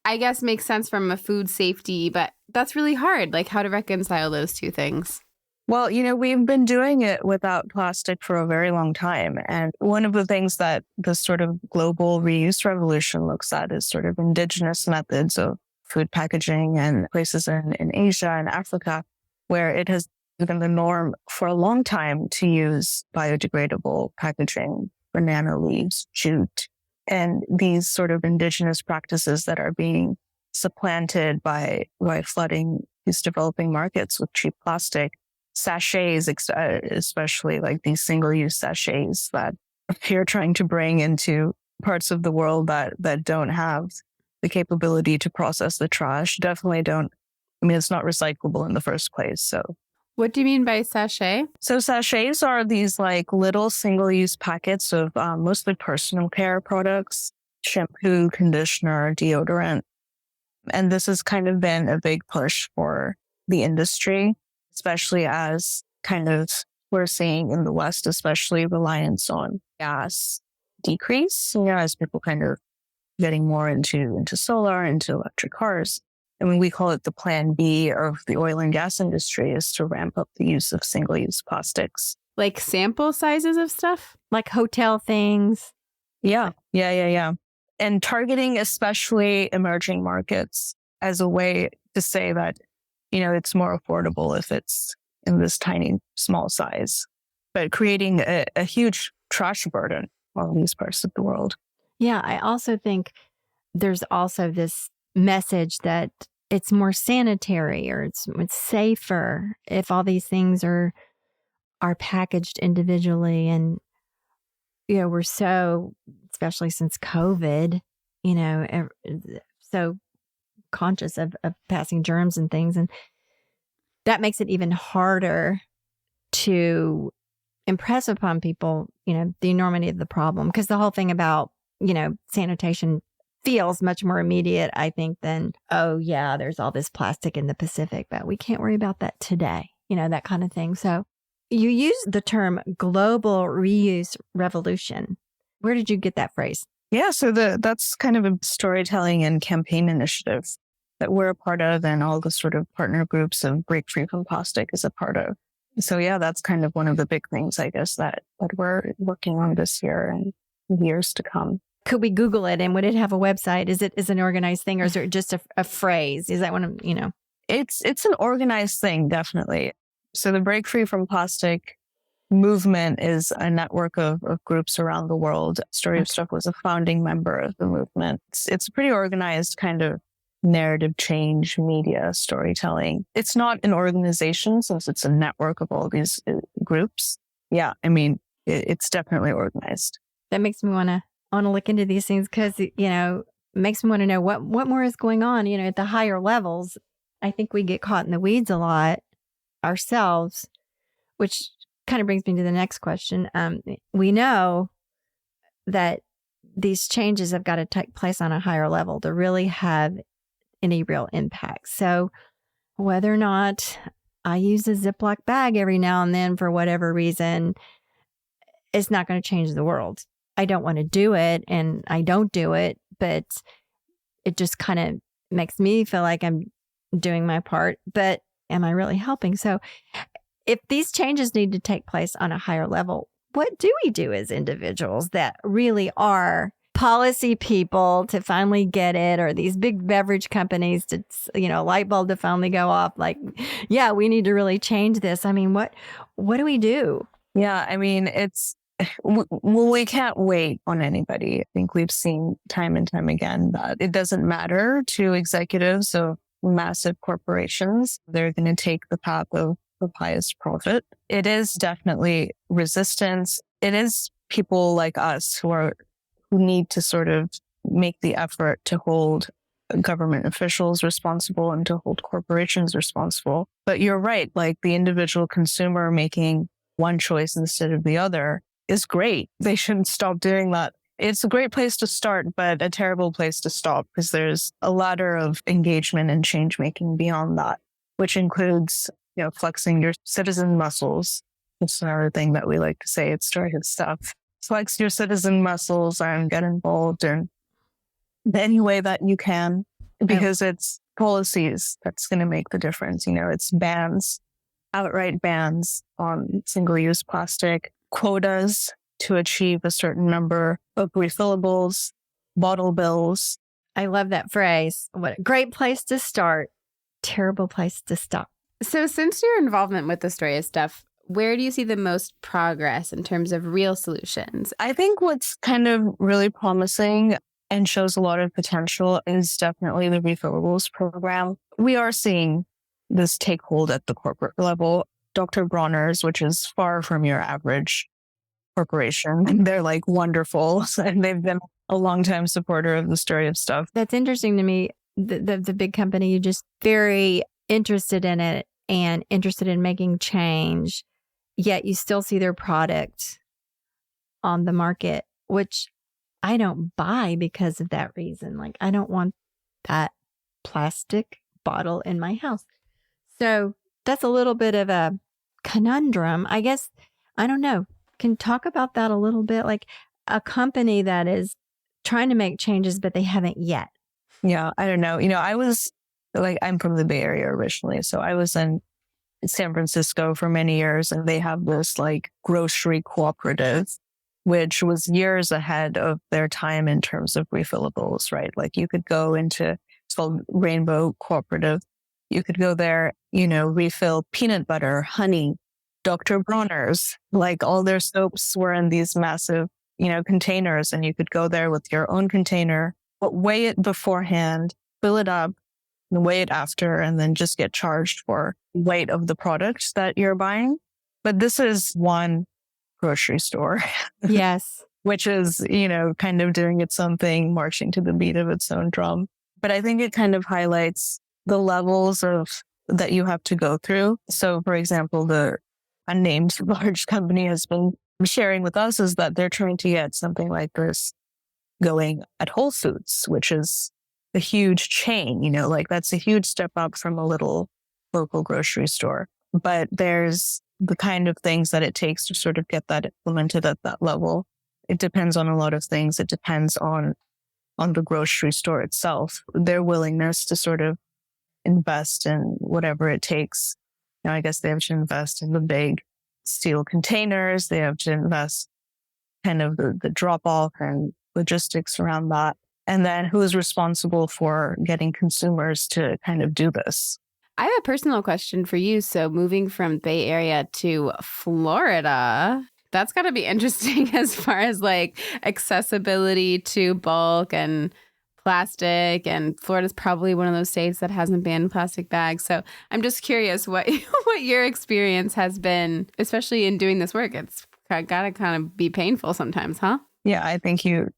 I guess makes sense from a food safety, but that's really hard. Like how to reconcile those two things. Well, we've been doing it without plastic for a very long time. And one of the things that the sort of global reuse revolution looks at is sort of indigenous methods of food packaging and places in Asia and Africa, where it has been the norm for a long time to use biodegradable packaging, banana leaves, jute, and these sort of indigenous practices that are being supplanted by flooding these developing markets with cheap plastic. Sachets, especially like these single-use sachets that you're trying to bring into parts of the world that don't have the capability to process the trash, definitely don't. I mean, it's not recyclable in the first place. So What do you mean by sachet? So sachets are these like little single-use packets of mostly personal care products, shampoo, conditioner, deodorant. And this has kind of been a big push for the industry, especially as kind of we're seeing in the West, especially reliance on gas decrease, as people kind of getting more into solar, into electric cars. I mean, we call it the plan B of the oil and gas industry is to ramp up the use of single-use plastics. Like sample sizes of stuff? like hotel things. Yeah. And targeting especially emerging markets as a way to say that, it's more affordable if it's in this tiny, small size, but creating a huge trash burden on these parts of the world. Yeah, I also think there's also this message that it's more sanitary or it's safer if all these things are packaged individually. And, we're so, especially since COVID, so conscious of passing germs and things. And that makes it even harder to impress upon people, the enormity of the problem. Because the whole thing about, sanitation feels much more immediate, I think, than, oh, yeah, there's all this plastic in the Pacific, but we can't worry about that today, that kind of thing. So you use the term global reuse revolution. Where did you get that phrase? Yeah, so that's kind of a storytelling and campaign initiative that we're a part of, and all the sort of partner groups of Break Free from Plastic is a part of. So yeah, that's kind of one of the big things, I guess, that we're working on this year and years to come. Could we Google it, and would it have a website? Is it an organized thing, or is it just a phrase? Is that one of, It's an organized thing, definitely. So the Break Free from Plastic movement is a network of groups around the world. Story of Stuff was a founding member of the movement. It's a pretty organized kind of narrative change media storytelling. It's not an organization since it's a network of all these groups. Yeah, I mean, it's definitely organized. That makes me want to look into these things because, makes me want to know what more is going on, at the higher levels. I think we get caught in the weeds a lot ourselves, which kind of brings me to the next question. We know that these changes have got to take place on a higher level to really have any real impact. So whether or not I use a Ziploc bag every now and then for whatever reason, it's not going to change the world. I don't want to do it and I don't do it, but it just kind of makes me feel like I'm doing my part. But am I really helping? So if these changes need to take place on a higher level, what do we do as individuals that really are policy people to finally get it, or these big beverage companies to, light bulb to finally go off? Like, yeah, we need to really change this. I mean, what do we do? Yeah, I mean, we can't wait on anybody. I think we've seen time and time again that it doesn't matter to executives of massive corporations. They're going to take the path of highest profit. It is definitely resistance. It is people like us who need to sort of make the effort to hold government officials responsible and to hold corporations responsible. But you're right, like the individual consumer making one choice instead of the other is great. They shouldn't stop doing that. It's a great place to start, but a terrible place to stop because there's a ladder of engagement and change making beyond that, which includes, flexing your citizen muscles. It's another thing that we like to say at Started Stuff. Flex your citizen muscles and get involved in any way that you can, because it's policies that's going to make the difference. It's bans, outright bans on single-use plastic, quotas to achieve a certain number of refillables, bottle bills. I love that phrase. What a great place to start. Terrible place to stop. So since your involvement with the Story of Stuff, where do you see the most progress in terms of real solutions? I think what's kind of really promising and shows a lot of potential is definitely the refillables program. We are seeing this take hold at the corporate level. Dr. Bronner's, which is far from your average corporation, they're like wonderful, and they've been a longtime supporter of the Story of Stuff. That's interesting to me. The big company, you're just very interested in it and interested in making change, yet you still see their product on the market, which I don't buy because of that reason. Like, I don't want that plastic bottle in my house. So that's a little bit of a conundrum. I guess, I don't know. Can talk about that a little bit? Like a company that is trying to make changes, but they haven't yet. Yeah, I don't know. I was I'm from the Bay Area originally. So I was in San Francisco for many years, and they have this grocery cooperative, which was years ahead of their time in terms of refillables, right? Like you could go into, it's called Rainbow Cooperative. You could go there, refill peanut butter, honey, Dr. Bronner's, all their soaps were in these massive, containers, and you could go there with your own container, but weigh it beforehand, fill it up, and weigh it after, and then just get charged for weight of the product that you're buying. But this is one grocery store. Yes. Which is, kind of doing its own thing, marching to the beat of its own drum. But I think it kind of highlights the levels that you have to go through. So, for example, the unnamed large company has been sharing with us is that they're trying to get something like this going at Whole Foods, which is a huge chain, that's a huge step up from a little local grocery store. But there's the kind of things that it takes to sort of get that implemented at that level. It depends on a lot of things. It depends on the grocery store itself, their willingness to sort of invest in whatever it takes. I guess they have to invest in the big steel containers. They have to invest kind of the drop off and logistics around that. And then who is responsible for getting consumers to kind of do this? I have a personal question for you. So moving from Bay Area to Florida, that's got to be interesting as far as accessibility to bulk and plastic. And Florida's probably one of those states that hasn't banned plastic bags. So I'm just curious what your experience has been, especially in doing this work. It's got to kind of be painful sometimes, huh? Yeah, I think you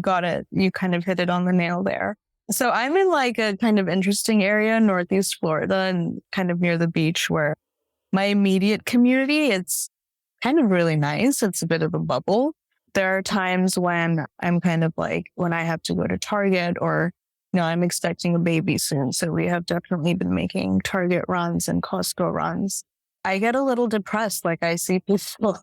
got it. You kind of hit it on the nail there. So I'm in a kind of interesting area, Northeast Florida, and kind of near the beach, where my immediate community, it's kind of really nice. It's a bit of a bubble. There are times when I'm kind of when I have to go to Target, or, I'm expecting a baby soon. So we have definitely been making Target runs and Costco runs. I get a little depressed. I see people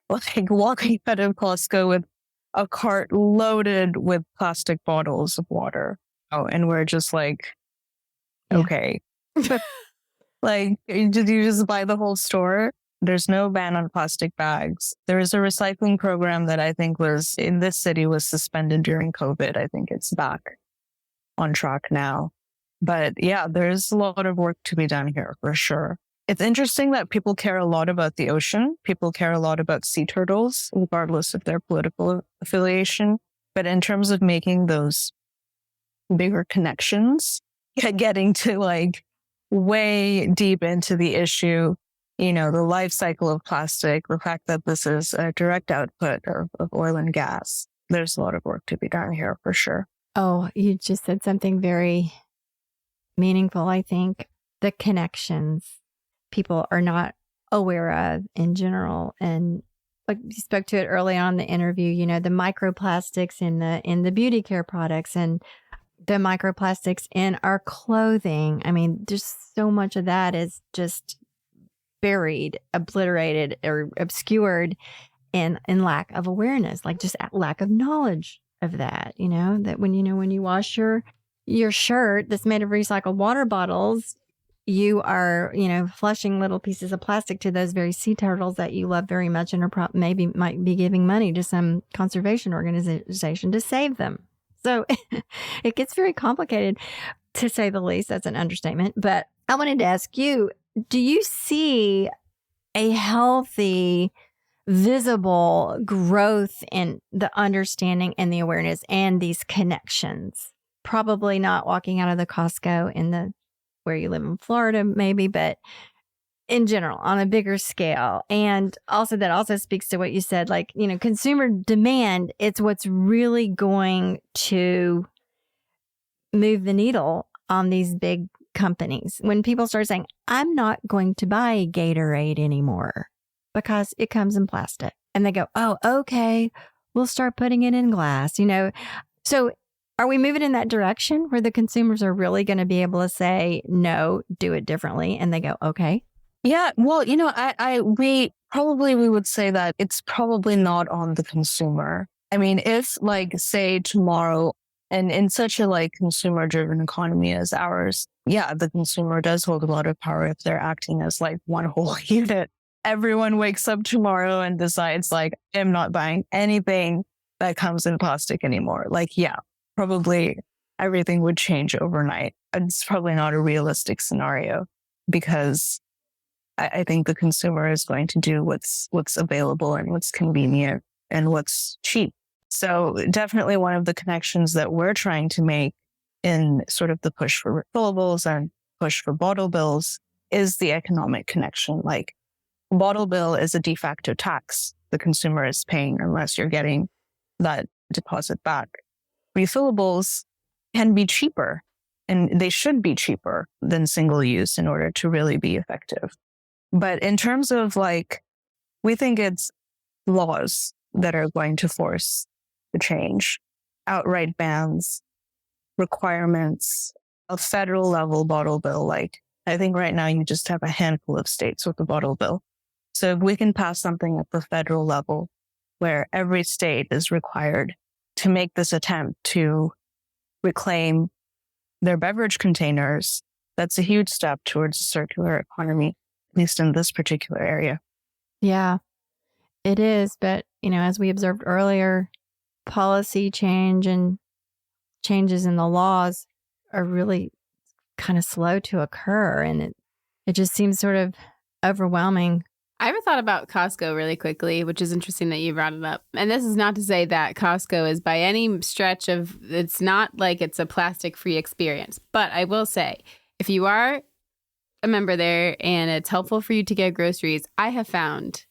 walking out of Costco with a cart loaded with plastic bottles of water. Oh, and we're just okay. Did you just buy the whole store? There's no ban on plastic bags. There is a recycling program that I think was in this city was suspended during COVID. I think it's back on track now. But yeah, there's a lot of work to be done here for sure. It's interesting that people care a lot about the ocean. People care a lot about sea turtles, regardless of their political affiliation. But in terms of making those bigger connections, getting to way deep into the issue, the life cycle of plastic, the fact that this is a direct output of oil and gas. There's a lot of work to be done here for sure. Oh, you just said something very meaningful, I think. The connections. People are not aware of in general. And like you spoke to it early on in the interview, the microplastics in the beauty care products and the microplastics in our clothing. I mean, there's so much of that is just buried, obliterated, or obscured in lack of awareness, like just lack of knowledge of that, that when you wash your shirt that's made of recycled water bottles, you are, flushing little pieces of plastic to those very sea turtles that you love very much and are maybe might be giving money to some conservation organization to save them. So it gets very complicated, to say the least. That's an understatement. But I wanted to ask you, do you see a healthy, visible growth in the understanding and the awareness and these connections? Probably not walking out of the Costco where you live in Florida, maybe, but in general, on a bigger scale. And also that also speaks to what you said, like, consumer demand, it's what's really going to move the needle on these big companies. When people start saying, I'm not going to buy Gatorade anymore because it comes in plastic. And they go, oh, okay, we'll start putting it in glass, So are we moving in that direction where the consumers are really going to be able to say, no, do it differently? And they go, okay. Yeah. Well, we would say that it's probably not on the consumer. I mean, if say tomorrow, and in such a consumer driven economy as ours, yeah, the consumer does hold a lot of power if they're acting as one whole unit. Everyone wakes up tomorrow and decides I'm not buying anything that comes in plastic anymore. Yeah, probably everything would change overnight. It's probably not a realistic scenario because I think the consumer is going to do what's available and what's convenient and what's cheap. So definitely one of the connections that we're trying to make in sort of the push for refillables and push for bottle bills is the economic connection. Bottle bill is a de facto tax the consumer is paying unless you're getting that deposit back. Refillables can be cheaper, and they should be cheaper than single use in order to really be effective. But in terms of we think it's laws that are going to force the change, outright bans, requirements, a federal level bottle bill. I think right now you just have a handful of states with a bottle bill. So if we can pass something at the federal level where every state is required to make this attempt to reclaim their beverage containers, that's a huge step towards a circular economy, at least in this particular area. Yeah, it is. But, as we observed earlier, policy change and changes in the laws are really kind of slow to occur. And it just seems sort of overwhelming. I have a thought about Costco really quickly, which is interesting that you brought it up. And this is not to say that Costco is by any stretch it's not like it's a plastic-free experience. But I will say, if you are a member there and it's helpful for you to get groceries, I have found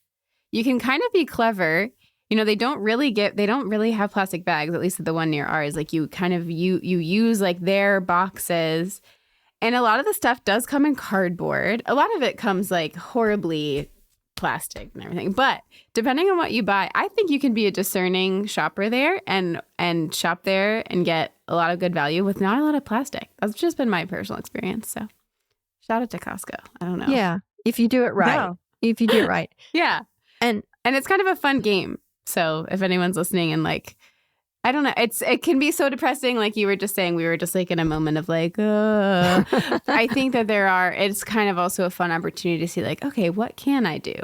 you can kind of be clever. They don't really have plastic bags, at least at the one near ours. You use their boxes. And a lot of the stuff does come in cardboard. A lot of it comes horribly plastic and everything. But depending on what you buy, I think you can be a discerning shopper there and shop there and get a lot of good value with not a lot of plastic. That's just been my personal experience. So shout out to Costco. I don't know. Yeah. If you do it right. Yeah. If you do it right. Yeah. And it's kind of a fun game. So if anyone's listening and I don't know, it can be so depressing. Like you were just saying, we were just in a moment of I think that it's kind of also a fun opportunity to see okay, what can I do?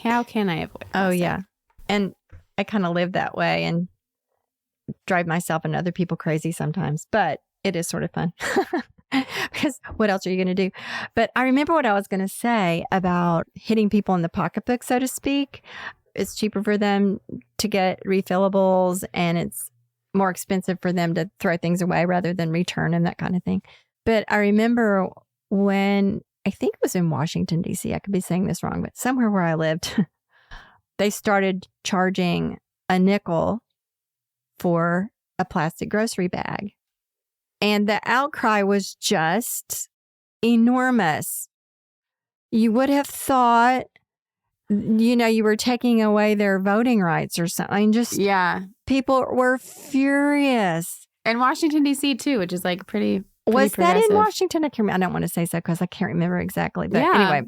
How can I avoid plastic? Oh yeah. And I kind of live that way and drive myself and other people crazy sometimes, but it is sort of fun because what else are you going to do? But I remember what I was going to say about hitting people in the pocketbook, so to speak. It's cheaper for them to get refillables and it's more expensive for them to throw things away rather than return and that kind of thing. But I remember when, I think it was in Washington, D.C., I could be saying this wrong, but somewhere where I lived, they started charging a nickel for a plastic grocery bag. And the outcry was just enormous. you would have thought, you were taking away their voting rights or something. Just people were furious. And Washington, D.C. too, which is like pretty Was that in progressive. Washington? I don't want to say so because I can't remember exactly. But anyway,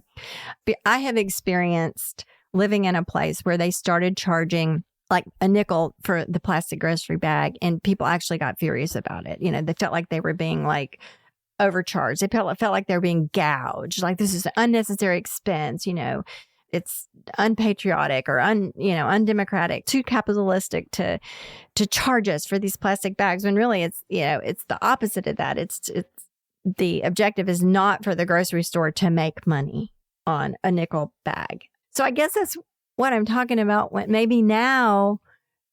I have experienced living in a place where they started charging like a nickel for the plastic grocery bag, and people actually got furious about it. They felt like they were being like overcharged. They felt like they were being gouged. Like, this is an unnecessary expense. It's unpatriotic or undemocratic, too capitalistic to charge us for these plastic bags, when really it's the opposite of that. It's the objective is not for the grocery store to make money on a nickel bag. So I guess that's what I'm talking about. When maybe now,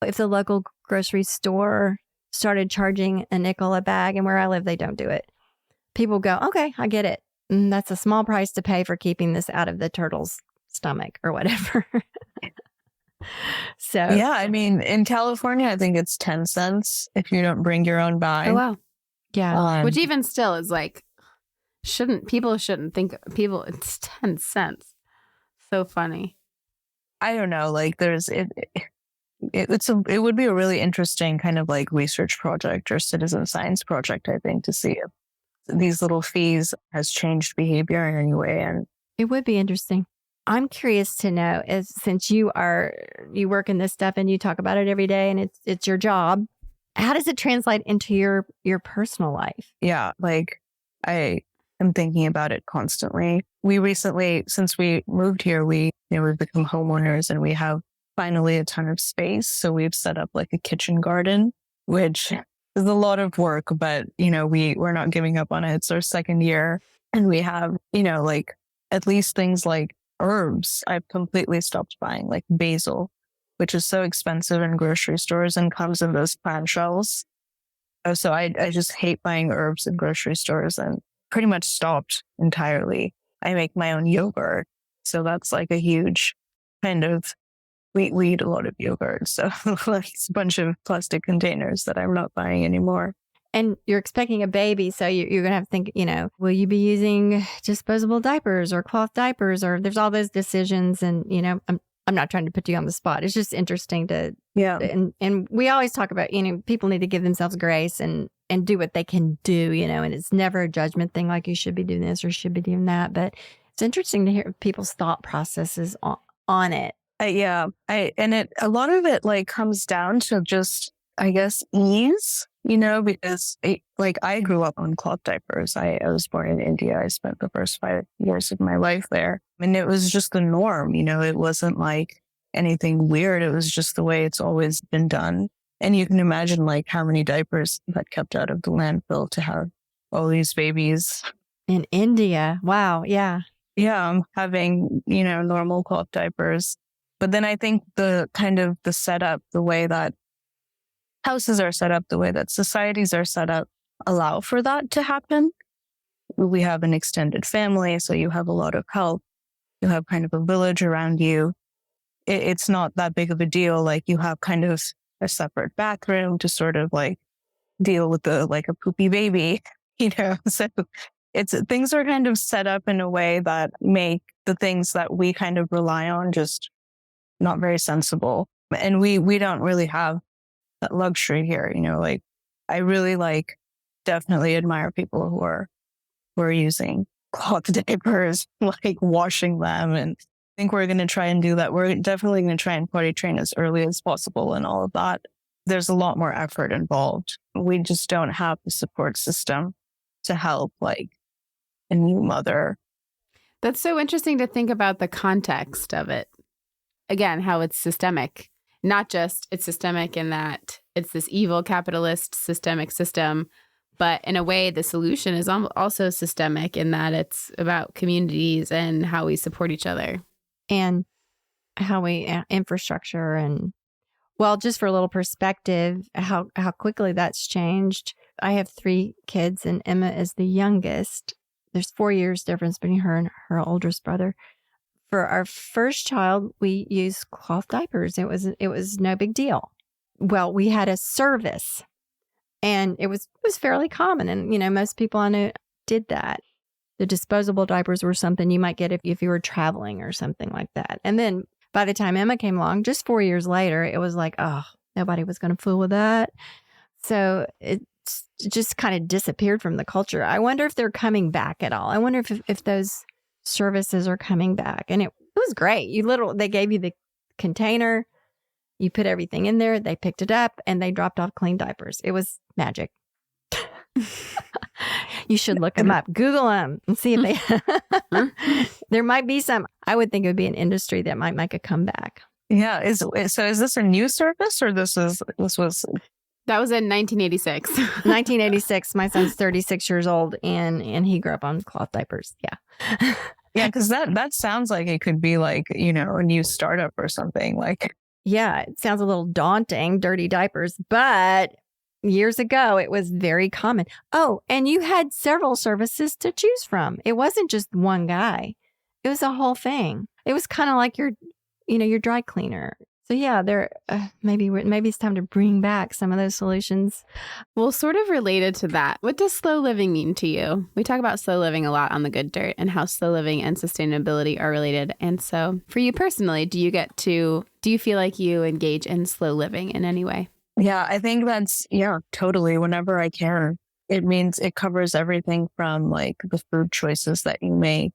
if the local grocery store started charging a nickel a bag, and where I live they don't do it, people go, okay, I get it. That's a small price to pay for keeping this out of the turtle's stomach or whatever. So yeah, I mean, in California, I think it's 10 cents if you don't bring your own bag. Oh, wow. Yeah. Which even still is like, people shouldn't think, it's 10 cents. So funny. I don't know. Like, it would be a really interesting kind of like research project or citizen science project, I think, to see if these little fees has changed behavior in any way. And it would be interesting. I'm curious to know, since you work in this stuff and you talk about it every day and it's your job, how does it translate into your personal life? Yeah, like I am thinking about it constantly. We recently, since we moved here, we've become homeowners and we have finally a ton of space. So we've set up like a kitchen garden, which is a lot of work, but we're not giving up on it. It's our second year, and we have like at least things like herbs. I've completely stopped buying like basil, which is so expensive in grocery stores and comes in those clamshells. So I just hate buying herbs in grocery stores and pretty much stopped entirely. I make my own yogurt. So that's like a huge kind of, we eat a lot of yogurt. So it's a bunch of plastic containers that I'm not buying anymore. And you're expecting a baby, so you're going to have to think, will you be using disposable diapers or cloth diapers? Or there's all those decisions. And, I'm not trying to put you on the spot. It's just interesting to, and we always talk about, people need to give themselves grace and do what they can do, and it's never a judgment thing like you should be doing this or should be doing that. But it's interesting to hear people's thought processes on it. A lot of it like comes down to just, I guess, ease, because I grew up on cloth diapers. I was born in India. I spent the first 5 years of my life there. And it was just the norm, it wasn't like anything weird. It was just the way it's always been done. And you can imagine like how many diapers got kept out of the landfill to have all these babies. In India. Wow. Yeah. Yeah. I'm having, normal cloth diapers. But then I think the setup, the way that houses are set up, the way that societies are set up, allow for that to happen. We have an extended family, so you have a lot of help. You have kind of a village around you. It's not that big of a deal. Like, you have kind of a separate bathroom to sort of like deal with a poopy baby, So things are kind of set up in a way that make the things that we kind of rely on just not very sensible. And we don't really have that luxury here, I really definitely admire people who are using cloth diapers, like washing them. And I think we're going to try and do that. We're definitely going to try and potty train as early as possible and all of that. There's a lot more effort involved. We just don't have the support system to help like a new mother. That's so interesting to think about the context of it. Again, how it's systemic. Not just it's systemic in that it's this evil capitalist systemic system, but in a way, the solution is also systemic in that it's about communities and how we support each other. And how we infrastructure and, well, just for a little perspective, how quickly that's changed. I have 3 kids and Emma is the youngest. There's 4 years difference between her and her oldest brother. For our first child, we used cloth diapers. It was no big deal. Well, we had a service, and it was fairly common, and most people I know did that. The disposable diapers were something you might get if you were traveling or something like that. And then by the time Emma came along, just 4 years later, it was like, oh, nobody was going to fool with that. So it just kind of disappeared from the culture. I wonder if they're coming back at all. I wonder if those services are coming back. And it was great. They gave you the container, you put everything in there, they picked it up, and they dropped off clean diapers. It was magic. You should look them up. Google them and see if they. There might be some. I would think it would be an industry that might make a comeback. Yeah. Is this a new service or this was? That was in 1986. 1986. My son's 36 years old, and he grew up on cloth diapers. Yeah. Yeah, because that sounds like it could be like, a new startup or something. Like, yeah, it sounds a little daunting, dirty diapers, but years ago, it was very common. Oh, and you had several services to choose from. It wasn't just one guy. It was a whole thing. It was kind of like your dry cleaner. So yeah, maybe it's time to bring back some of those solutions. Well, sort of related to that, what does slow living mean to you? We talk about slow living a lot on The Good Dirt and how slow living and sustainability are related. And so for you personally, do you feel like you engage in slow living in any way? Yeah, I think totally. Whenever I can, it means it covers everything from like the food choices that you make.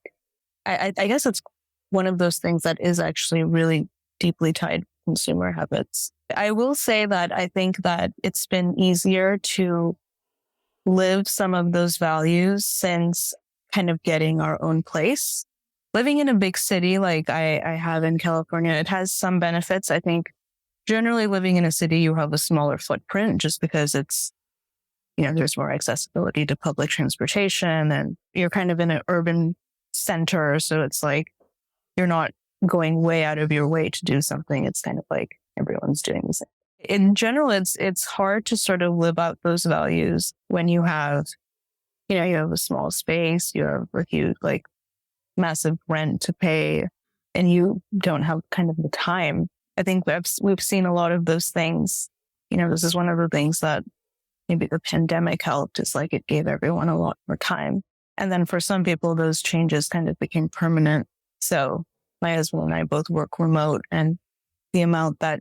I guess it's one of those things that is actually really deeply tied to consumer habits. I will say that I think that it's been easier to live some of those values since kind of getting our own place. Living in a big city like I have in California, it has some benefits. I think generally living in a city, you have a smaller footprint just because it's, there's more accessibility to public transportation and you're kind of in an urban center. So it's like, you're not going way out of your way to do something. It's kind of like everyone's doing the same. In general, it's hard to sort of live out those values when you have, you have a small space, you have a huge, like massive rent to pay, and you don't have kind of the time. I think we've seen a lot of those things. This is one of the things that maybe the pandemic helped, is like it gave everyone a lot more time. And then for some people, those changes kind of became permanent. So my husband and I both work remote, and the amount that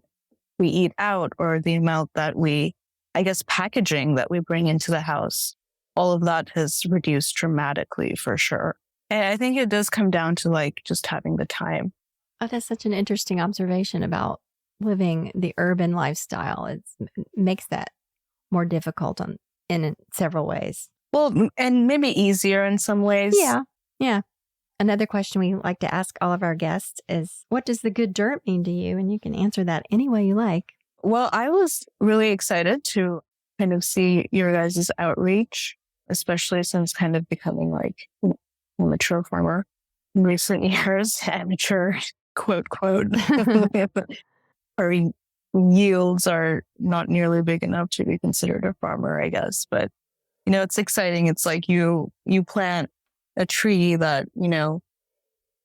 we eat out or the amount that packaging that we bring into the house, all of that has reduced dramatically for sure. And I think it does come down to like just having the time. Oh, that's such an interesting observation about living the urban lifestyle. It makes that more difficult in several ways. Well, and maybe easier in some ways. Yeah. Another question we like to ask all of our guests is, what does the good dirt mean to you? And you can answer that any way you like. Well, I was really excited to kind of see your guys' outreach, especially since kind of becoming like a mature farmer in recent years. Amateur, quote, quote. Our yields are not nearly big enough to be considered a farmer, I guess. But, it's exciting. It's like you plant a tree that,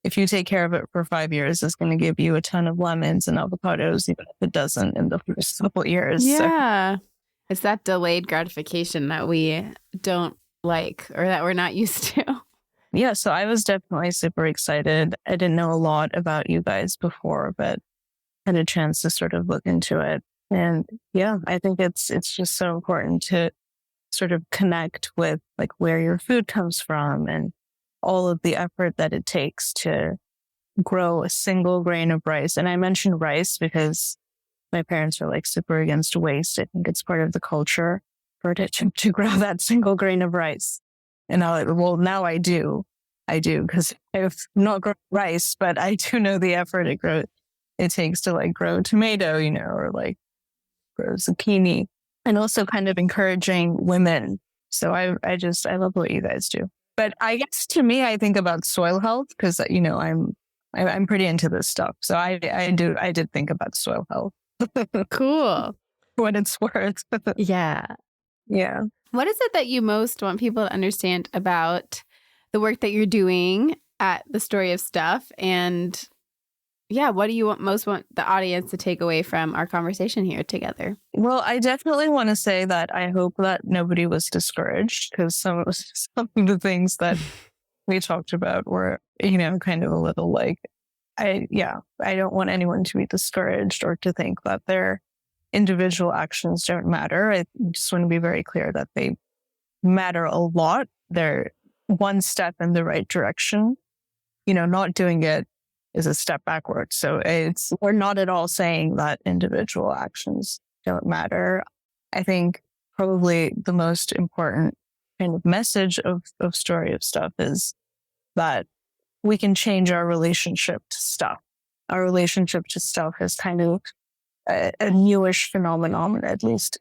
if you take care of it for 5 years, is going to give you a ton of lemons and avocados, even if it doesn't in the first couple of years. Yeah. So. It's that delayed gratification that we don't like or that we're not used to. Yeah. So I was definitely super excited. I didn't know a lot about you guys before, but had a chance to sort of look into it. And yeah, I think it's just so important to sort of connect with like where your food comes from and all of the effort that it takes to grow a single grain of rice. And I mentioned rice because my parents are like super against waste. I think it's part of the culture for it to grow that single grain of rice. And now I do because I have not grown rice, but I do know the effort it takes to like grow tomato, or like grow zucchini, and also kind of encouraging women. So I love what you guys do. But I guess to me, I think about soil health because, I'm pretty into this stuff. So I did think about soil health. Cool. What it's worth. Yeah. Yeah. What is it that you most want people to understand about the work that you're doing at The Story of Stuff? And yeah, what do you most want the audience to take away from our conversation here together? Well, I definitely want to say that I hope that nobody was discouraged because some of the things that we talked about were, kind of a little like, I don't want anyone to be discouraged or to think that their individual actions don't matter. I just want to be very clear that they matter a lot. They're one step in the right direction. Not doing it is a step backwards. So we're not at all saying that individual actions don't matter. I think probably the most important kind of message of Story of Stuff is that we can change our relationship to stuff. Our relationship to stuff is kind of a newish phenomenon, at least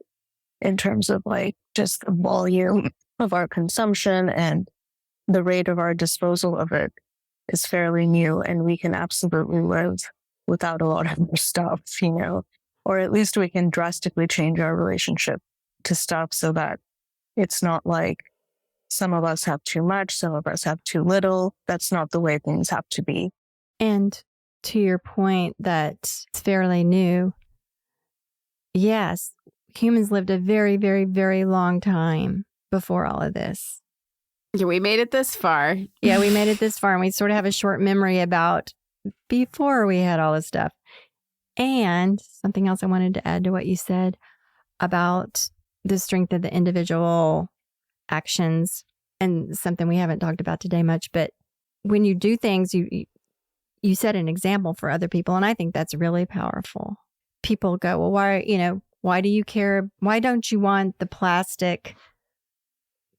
in terms of like just the volume of our consumption and the rate of our disposal of it is fairly new, and we can absolutely live without a lot of more stuff, or at least we can drastically change our relationship to stuff so that it's not like some of us have too much, some of us have too little. That's not the way things have to be. And to your point that it's fairly new, yes, humans lived a very, very, very long time before all of this. Yeah, we made it this far. Yeah, we made it this far, and we sort of have a short memory about before we had all this stuff. And something else I wanted to add to what you said about the strength of the individual actions, and something we haven't talked about today much, but when you do things, you set an example for other people, and I think that's really powerful. People go, well, why do you care? Why don't you want the plastic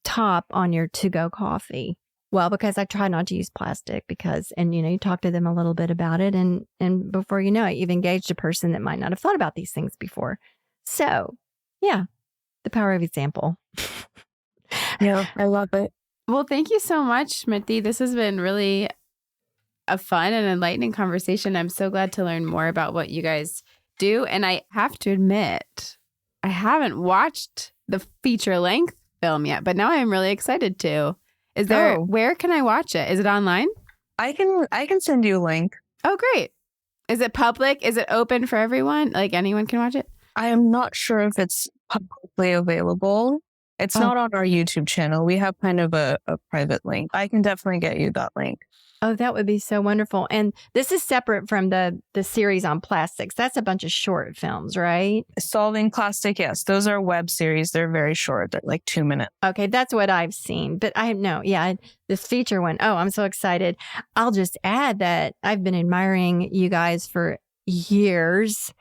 top on your to-go coffee? Well, because I try not to use plastic and you talk to them a little bit about it, and before you know it, you've engaged a person that might not have thought about these things before. So, yeah, the power of example. Yeah, I love it. Well, thank you so much, Smruti. This has been really a fun and enlightening conversation. I'm so glad to learn more about what you guys do. And I have to admit, I haven't watched the feature-length film yet, but now I'm really excited to. Is there, where can I watch it? Is it online? I can send you a link. Oh, great. Is it public? Is it open for everyone? Like anyone can watch it? I am not sure if it's publicly available. It's not on our YouTube channel. We have kind of a private link. I can definitely get you that link. Oh, that would be so wonderful. And this is separate from the series on plastics. That's a bunch of short films, right? Solving Plastic, yes. Those are web series. They're very short. They're like 2 minutes. Okay, that's what I've seen. But this feature one, I'm so excited. I'll just add that I've been admiring you guys for years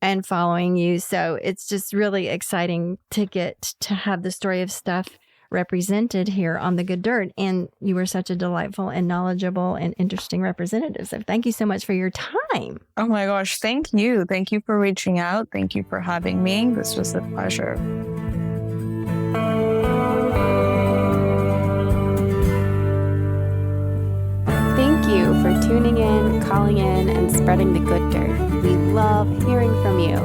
and following you. So it's just really exciting to get to have the Story of Stuff represented here on The Good Dirt. And you were such a delightful and knowledgeable and interesting representative. So thank you so much for your time. Oh my gosh, thank you. Thank you for reaching out. Thank you for having me. This was a pleasure. Thank you for tuning in, calling in, and spreading the good dirt. We love hearing from you.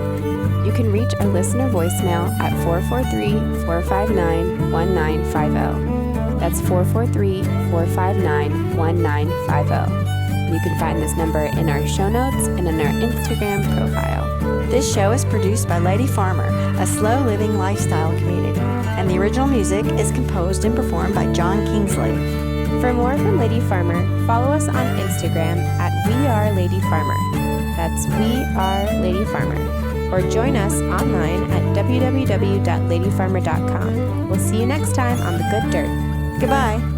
You can reach our listener voicemail at 443-459-1950. That's 443-459-1950. You can find this number in our show notes and in our Instagram profile. This show is produced by Lady Farmer, a slow living lifestyle community, and the original music is composed and performed by John Kingsley. For more from Lady Farmer, follow us on Instagram at WeAreLadyFarmer. That's WeAreLadyFarmer. Or join us online at www.ladyfarmer.com. We'll see you next time on The Good Dirt. Goodbye.